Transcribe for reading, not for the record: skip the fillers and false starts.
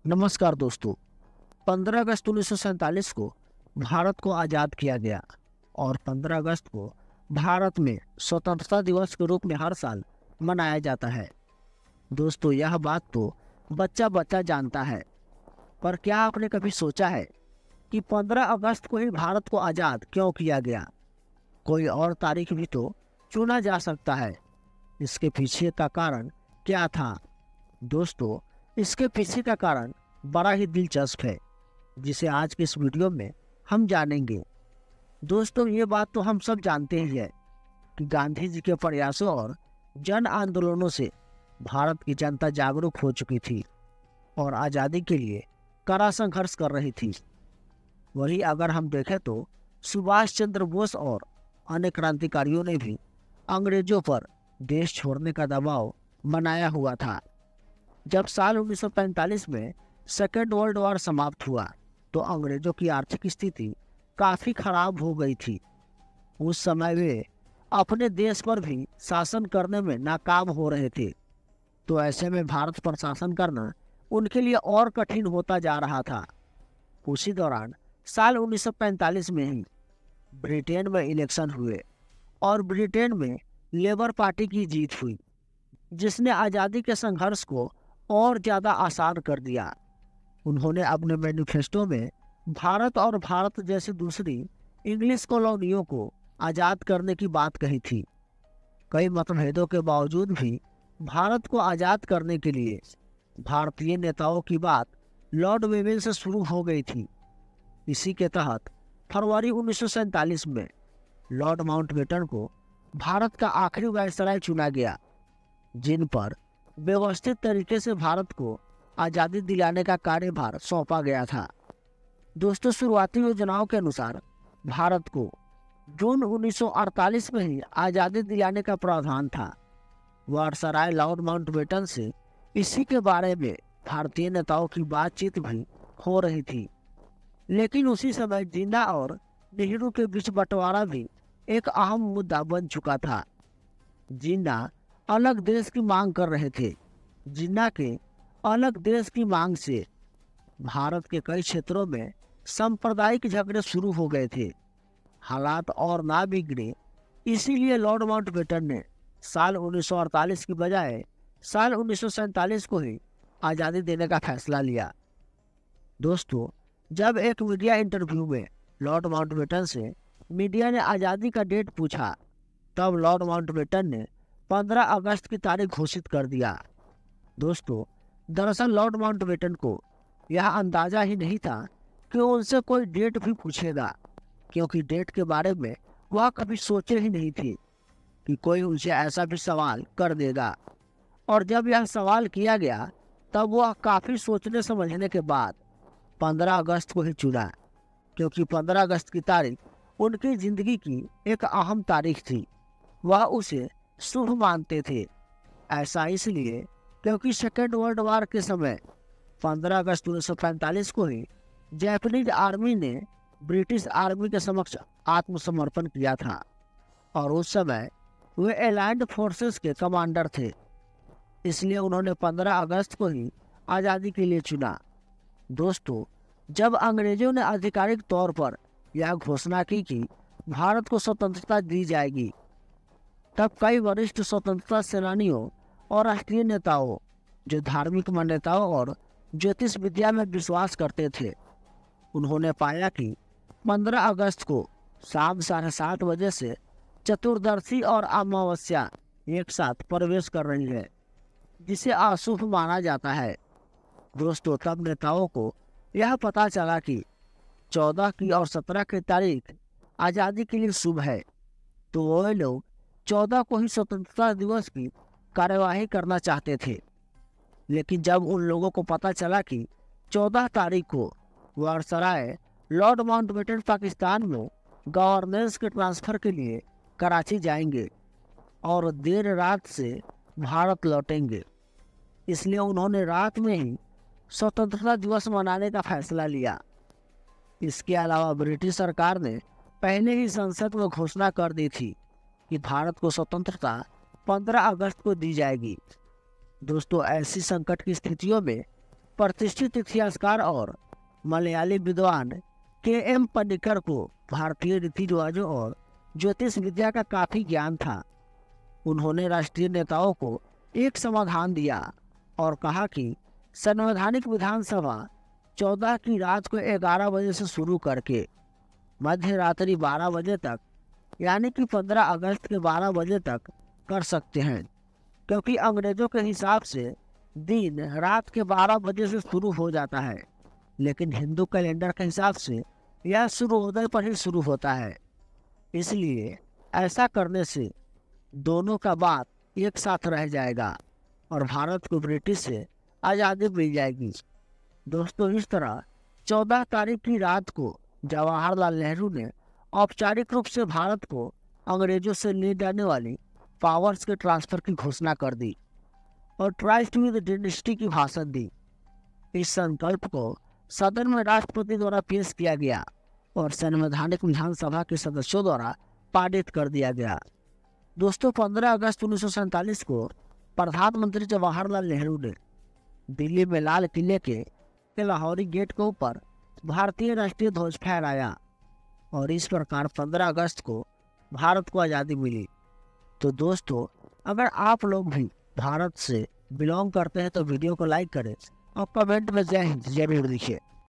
नमस्कार दोस्तों। 15 अगस्त 1947 को भारत को आज़ाद किया गया और 15 अगस्त को भारत में स्वतंत्रता दिवस के रूप में हर साल मनाया जाता है। दोस्तों, यह बात तो बच्चा बच्चा जानता है, पर क्या आपने कभी सोचा है कि 15 अगस्त को ही भारत को आज़ाद क्यों किया गया? कोई और तारीख भी तो चुना जा सकता है। इसके पीछे का कारण क्या था? दोस्तों, इसके पीछे का कारण बड़ा ही दिलचस्प है, जिसे आज के इस वीडियो में हम जानेंगे। दोस्तों, ये बात तो हम सब जानते ही है कि गांधी जी के प्रयासों और जन आंदोलनों से भारत की जनता जागरूक हो चुकी थी और आज़ादी के लिए कड़ा संघर्ष कर रही थी। वहीं अगर हम देखें तो सुभाष चंद्र बोस और अन्य क्रांतिकारियों ने भी अंग्रेजों पर देश छोड़ने का दबाव बनाया हुआ था। जब साल 1945 में सेकेंड वर्ल्ड वॉर समाप्त हुआ तो अंग्रेजों की आर्थिक स्थिति काफ़ी खराब हो गई थी। उस समय वे अपने देश पर भी शासन करने में नाकाम हो रहे थे, तो ऐसे में भारत पर शासन करना उनके लिए और कठिन होता जा रहा था। उसी दौरान साल 1945 में ही ब्रिटेन में इलेक्शन हुए और ब्रिटेन में लेबर पार्टी की जीत हुई, जिसने आज़ादी के संघर्ष को और ज़्यादा आसान कर दिया। उन्होंने अपने मैनिफेस्टो में भारत और भारत जैसी दूसरी इंग्लिश कॉलोनियों को आज़ाद करने की बात कही थी। कई मतभेदों के बावजूद भी भारत को आज़ाद करने के लिए भारतीय नेताओं की बात लॉर्ड वेवेल से शुरू हो गई थी। इसी के तहत फरवरी 1947 में लॉर्ड माउंटबेटन को भारत का आखिरी वायसराय चुना गया, जिन पर व्यवस्थित तरीके से भारत को आज़ादी दिलाने का कार्यभार सौंपा गया था। दोस्तों, शुरुआती योजनाओं के अनुसार भारत को जून 1948 में ही आज़ादी दिलाने का प्रावधान था। वायसराय लॉर्ड माउंटबेटन से इसी के बारे में भारतीय नेताओं की बातचीत भी हो रही थी, लेकिन उसी समय जिन्ना और नेहरू के बीच बंटवारा भी एक अहम मुद्दा बन चुका था। जिन्ना अलग देश की मांग कर रहे थे। जिन्ना के अलग देश की मांग से भारत के कई क्षेत्रों में सांप्रदायिक झगड़े शुरू हो गए थे। हालात और ना बिगड़े, इसीलिए लॉर्ड माउंटबेटन ने साल 1948 की बजाय साल 1947 को ही आज़ादी देने का फैसला लिया। दोस्तों, जब एक मीडिया इंटरव्यू में लॉर्ड माउंटबेटन से मीडिया ने आज़ादी का डेट पूछा, तब लॉर्ड माउंटबेटन ने 15 अगस्त की तारीख घोषित कर दिया। दोस्तों, दरअसल लॉर्ड माउंटबेटन को यह अंदाजा ही नहीं था कि उनसे कोई डेट भी पूछेगा, क्योंकि डेट के बारे में वह कभी सोचे ही नहीं थे कि कोई उनसे ऐसा भी सवाल कर देगा। और जब यह सवाल किया गया तब वह काफ़ी सोचने समझने के बाद 15 अगस्त को ही चुना, क्योंकि 15 अगस्त की तारीख उनकी ज़िंदगी की एक अहम तारीख थी। वह उसे शुभ मानते थे। ऐसा इसलिए क्योंकि सेकेंड वर्ल्ड वॉर के समय 15 अगस्त 1945 को ही जापानीज आर्मी ने ब्रिटिश आर्मी के समक्ष आत्मसमर्पण किया था और उस समय वे एलाइंड फोर्सेस के कमांडर थे। इसलिए उन्होंने 15 अगस्त को ही आज़ादी के लिए चुना। दोस्तों, जब अंग्रेजों ने आधिकारिक तौर पर यह घोषणा की कि भारत को स्वतंत्रता दी जाएगी, तब कई वरिष्ठ स्वतंत्रता सेनानियों और राष्ट्रीय नेताओं, जो धार्मिक मान्यताओं और ज्योतिष विद्या में विश्वास करते थे, उन्होंने पाया कि 15 अगस्त को शाम 7:30 बजे से चतुर्दशी और अमावस्या एक साथ प्रवेश कर रही है, जिसे अशुभ माना जाता है। दोस्तों, तब नेताओं को यह पता चला कि 14 की और 17 की तारीख आज़ादी के लिए शुभ है, तो वह लोग 14 को ही स्वतंत्रता दिवस की कार्यवाही करना चाहते थे। लेकिन जब उन लोगों को पता चला कि 14 तारीख को वायसराय लॉर्ड माउंटबेटन पाकिस्तान में गवर्नेंस के ट्रांसफ़र के लिए कराची जाएंगे और देर रात से भारत लौटेंगे, इसलिए उन्होंने रात में ही स्वतंत्रता दिवस मनाने का फैसला लिया। इसके अलावा ब्रिटिश सरकार ने पहले ही संसद में घोषणा कर दी थी कि भारत को स्वतंत्रता 15 अगस्त को दी जाएगी। दोस्तों, ऐसी संकट की स्थितियों में प्रतिष्ठित इतिहासकार और मलयाली विद्वान के.एम. पनिकर को भारतीय रीति रिवाजों और ज्योतिष विद्या का काफी ज्ञान था। उन्होंने राष्ट्रीय नेताओं को एक समाधान दिया और कहा कि संवैधानिक विधानसभा 14 की रात को 11 बजे से शुरू करके मध्य रात्रि 12 बजे तक, यानी कि 15 अगस्त के 12 बजे तक कर सकते हैं, क्योंकि अंग्रेजों के हिसाब से दिन रात के 12 बजे से शुरू हो जाता है, लेकिन हिंदू कैलेंडर के हिसाब से यह सूर्योदय पर ही शुरू होता है। इसलिए ऐसा करने से दोनों का बात एक साथ रह जाएगा और भारत को ब्रिटिश से आज़ादी मिल जाएगी। दोस्तों, इस तरह 14 तारीख की रात को जवाहरलाल नेहरू ने औपचारिक रूप से भारत को अंग्रेजों से ली जाने वाली पावर्स के ट्रांसफर की घोषणा कर दी और ट्राइस्ट विद डिनेस्टी की भाषण दी। इस संकल्प को सदन में राष्ट्रपति द्वारा पेश किया गया और संवैधानिक विधानसभा के सदस्यों द्वारा पारित कर दिया गया। दोस्तों, 15 अगस्त 1947 को प्रधानमंत्री जवाहरलाल नेहरू ने दिल्ली में लाल किले के लाहौरी गेट के ऊपर भारतीय राष्ट्रीय ध्वज फहराया और इस प्रकार 15 अगस्त को भारत को आज़ादी मिली। तो दोस्तों, अगर आप लोग भी भारत से बिलोंग करते हैं तो वीडियो को लाइक करें और कमेंट में जय हिंद जरूर लिखिए।